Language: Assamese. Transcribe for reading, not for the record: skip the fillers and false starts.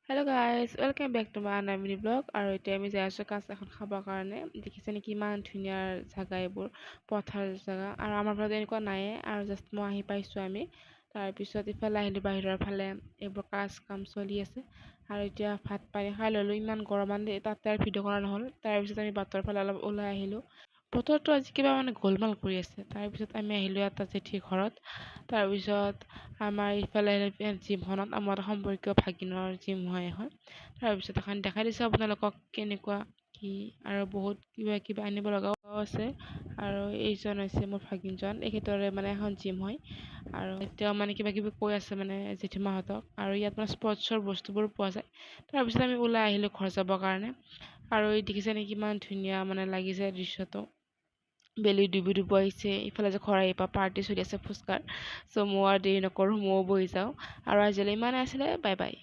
Hello' guys welcome back to my another mini blog. আৰু এতিয়া আমি যাই আছোঁ কাজ এখন খাবৰ কাৰণে। দেখিছে নেকি ইমান ধুনীয়া জেগা, এইবোৰ পথাৰ জেগা। আৰু আমাৰ ফালে এনেকুৱা নাইয়ে, আৰু জাষ্ট মই আহি পাইছোঁ আমি। তাৰপিছত ইফালে আহিলোঁ বাহিৰৰ ফালে, এইবোৰ কাম চলি আছে। আৰু এতিয়া ভাত পানী খাই ল'লোঁ। ইমান গৰম তাতে আৰু ভিডিঅ' কৰা নহ'ল। তাৰপিছত আমি বাটৰ ফালে অলপ ওলাই আহিলোঁ। বতৰটো আজি কিবা গোলমাল কৰি আছে। তাৰপিছত আমি আহিলোঁ এটা জেঠীৰ ঘৰত। তাৰপিছত আমাৰ ইফালে জিমখনত আমাৰ সম্পৰ্কীয় ভাগিনৰ জিম হয় এখন। তাৰপিছত এখন দেখাই দিছোঁ আপোনালোকক কেনেকুৱা কি, আৰু বহুত কিবা আনিব লগাও আছে। আৰু এইজন হৈছে মোৰ ভাগিনজন, এখেতৰে এখন জিম হয়। আৰু তেওঁ কিবা কিবি কৈ আছে জেঠীমাহঁতক। আৰু ইয়াত স্পৰ্টছৰ বস্তুবোৰ পোৱা যায়। তাৰপিছত আমি ওলাই আহিলোঁ ঘৰ যাবৰ কাৰণে। আৰু এই দেখিছে নেকি কিমান ধুনীয়া লাগিছে দৃশ্যটো। বেলি ডুবি আহিছে। ইফালে যে ঘৰ আহি পাৰ্টি চলি আছে ফুচকাৰ। চ' মই আৰু দেৰি নকৰোঁ, ময়ো বহি যাওঁ। আৰু আজিলৈ ইমানে আছিলে, বাই বাই।